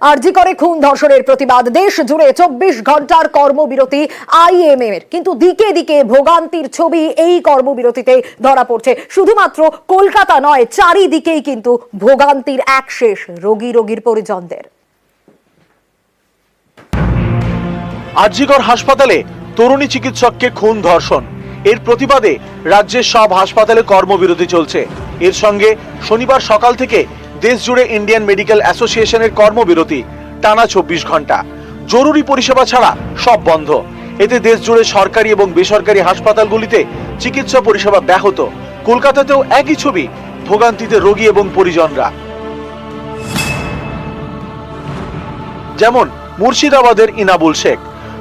আরজি করে খুন ধর্ষণের প্রতিবাদ দেশ জুড়ে 24 ঘন্টার কর্মবিরতি আইএমএম এর, কিন্তু দিকে দিকে ভোগান্তির ছবি এই কর্মবিরতিতে ধরা পড়ছে। শুধুমাত্র কলকাতা নয়, চারিদিকেই কিন্তু ভোগান্তির এক শেষ রোগীর পরিজনদের। আরজিকর হাসপাতালে তরুণী চিকিৎসককে খুন ধর্ষণ, এর প্রতিবাদে রাজ্যের সব হাসপাতালে কর্মবিরতি চলছে। এর সঙ্গে শনিবার সকাল থেকে দেশ জুড়ে ইন্ডিয়ান মেডিকেল অ্যাসোসিয়েশনের কর্মবিরতি টানা 24 ঘন্টা। জরুরি পরিষেবা ছাড়া সব বন্ধ। এতে দেশ জুড়ে সরকারি এবং বেসরকারি হাসপাতালগুলিতে চিকিৎসা পরিষেবা ব্যাহত। কলকাতাতেও একই ছবি, ভোগান্তিতে রোগী এবং পরিজনরা। যেমন মুর্শিদাবাদের ইনাবুল শেখ,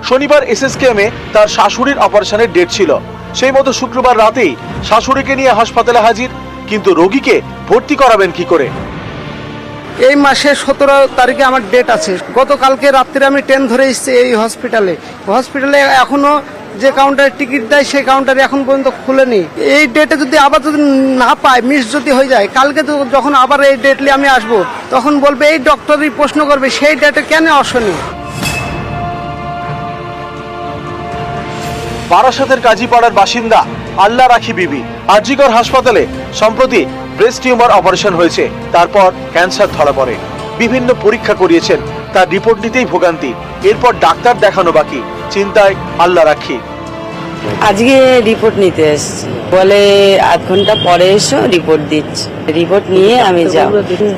শনিবার এসএসকেএমে তার শাশুড়ির অপারেশনের ডেট ছিল। সেই মতো শুক্রবার রাতেই শাশুড়িকে নিয়ে হাসপাতালে হাজির, কিন্তু রোগীকে ভর্তি করাবেন কি করে? এই মাসের 17 তারিখে আমার ডেট আছে। গতকালকে রাত্রে আমি ট্রেন ধরে এসেছি এই হসপিটালে এখনো যে কাউন্টারে টিকিট দেয় সেই কাউন্টারে এখন পর্যন্ত খুলেনি। এই ডেটে যদি আবার যদি না পাই, মিস যদি হয়ে যায়, কালকে তো যখন আবার এই ডেট নিয়ে আমি আসবো, তখন বলবে এই ডক্টরই প্রশ্ন করবে সেই ডেটে কেন আসেনি। বারাসাতের কাজীপাড়ার বাসিন্দা আল্লাহ রাখি বিবি আরজিকর হাসপাতালে সম্প্রতি ব্রেস্ট টিউমার অপারেশন হয়েছে, তারপর ক্যান্সার ধরা পড়ে। বিভিন্ন পরীক্ষা করিয়েছেন, তার রিপোর্ট নিতেই ভোগান্তি। এরপর ডাক্তার দেখানো বাকি, চিন্তায় আল্লাহ রাখি। আজকে রিপোর্ট নিতে এসছি, বলে আধ ঘন্টা পরে এসো, রিপোর্ট দিচ্ছে। রিপোর্ট নিয়ে আমি যাব,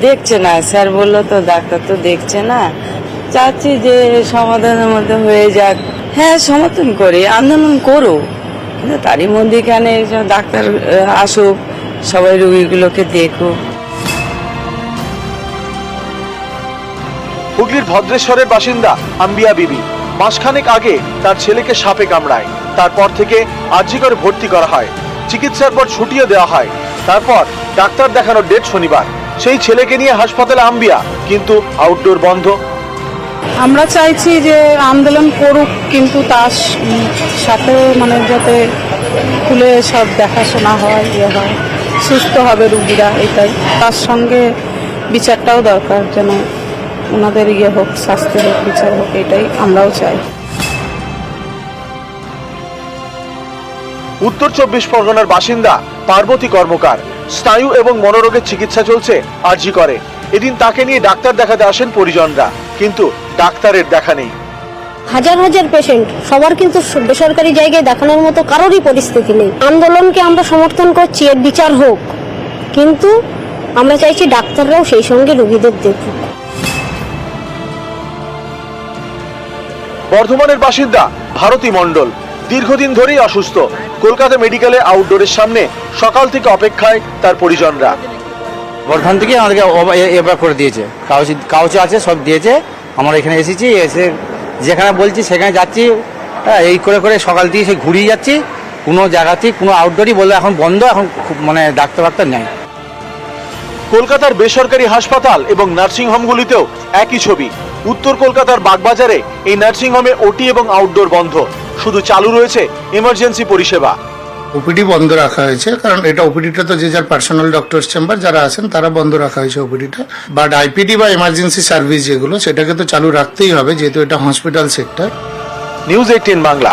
দেখছে না স্যার বললো তো, ডাক্তার তো দেখছে না। চাচ্ছি যে সমাধানের মধ্যে হয়ে যাক। হ্যাঁ, সমর্থন করি, আন্দোলন করো, কিন্তু তারই মধ্যে কেন ডাক্তার আসুক, সবাই রোগীগুলোকে দেখো। হুগলির ভদ্রেশ্বরের বাসিন্দা আম্বিয়া বিবি মাসখানেক আগে তার ছেলেকে সাপে কামড়ায়। তারপর থেকে আরজিকরে ভর্তি করা হয়, চিকিৎসার পর ছুটিয়ে দেওয়া হয়। তারপর ডাক্তার দেখানোর ডেট শনিবার। সেই ছেলেকে নিয়ে হাসপাতালে আম্বিয়া, কিন্তু আউটডোর বন্ধ। আমরা চাইছি যে আন্দোলন করুক, কিন্তু তার সাথে যাতে খুলে সব দেখাশোনা হয়, হয়, সুস্থ হবে রুগীরা, এটাই। তার সঙ্গে বিচারটাও দরকার, যেন ওনাদের হোক, স্বাস্থ্য হোক, বিচার হোক, এটাই আমরাও চাই। উত্তর 24 পরগনার বাসিন্দা পার্বতী কর্মকার, স্নায়ু এবং মনোরোগের চিকিৎসা চলছে আরজিকরে। এদিন তাকে নিয়ে ডাক্তার দেখাতে আসেন পরিজনরা, কিন্তু ডাক্তারের দেখা নেই। হাজার হাজার পেশেন্ট, সবার কিন্তু বেসরকারি জায়গায় দেখানোর মতো কারোরই পরিস্থিতি নেই। আন্দোলনকে আমরা সমর্থন করছি, এর বিচার হোক, কিন্তু আমরা চাইছি ডাক্তাররাও সেই সঙ্গে রোগীদের দেখুক। বর্ধমানের বাসিন্দা ভারতী মণ্ডল দীর্ঘদিন ধরেই অসুস্থ। কলকাতা মেডিকেলে আউটডোরের সামনে সকাল থেকে অপেক্ষায় তার পরিজনরা। বর্ধমান থেকে আমাদেরকে এবার করে দিয়েছে, কাগজ আছে, সব দিয়েছে। আমরা এখানে এসেছি, এসে যেখানে বলছি সেখানে যাচ্ছি। এই করে করে সকাল থেকে সে ঘুরিয়ে যাচ্ছি, কোনো জায়গাতেই কোনো আউটডোরই বললো এখন বন্ধ, এখন ডাক্তার নেই। কলকাতার বেসরকারি হাসপাতাল এবং নার্সিংহোমগুলিতেও একই ছবি। উত্তর কলকাতার বাগবাজারে এই নার্সিংহোমে ওটি এবং আউটডোর বন্ধ, শুধু চালু রয়েছে এমার্জেন্সি পরিষেবা। ওপিডি বন্ধ রাখা হয়েছে, কারণ এটা ওপিডিটা তো যে যার পার্সোনাল ডক্টর চেম্বার যারা আছেন তারা বন্ধ রাখা হয়েছে ওপিডিটা। বাট আইপিডি বা এমার্জেন্সি সার্ভিস যেগুলো, সেটাকে তো চালু রাখতেই হবে, যেহেতু এটা হসপিটাল সেক্টর। নিউজ 18 বাংলা।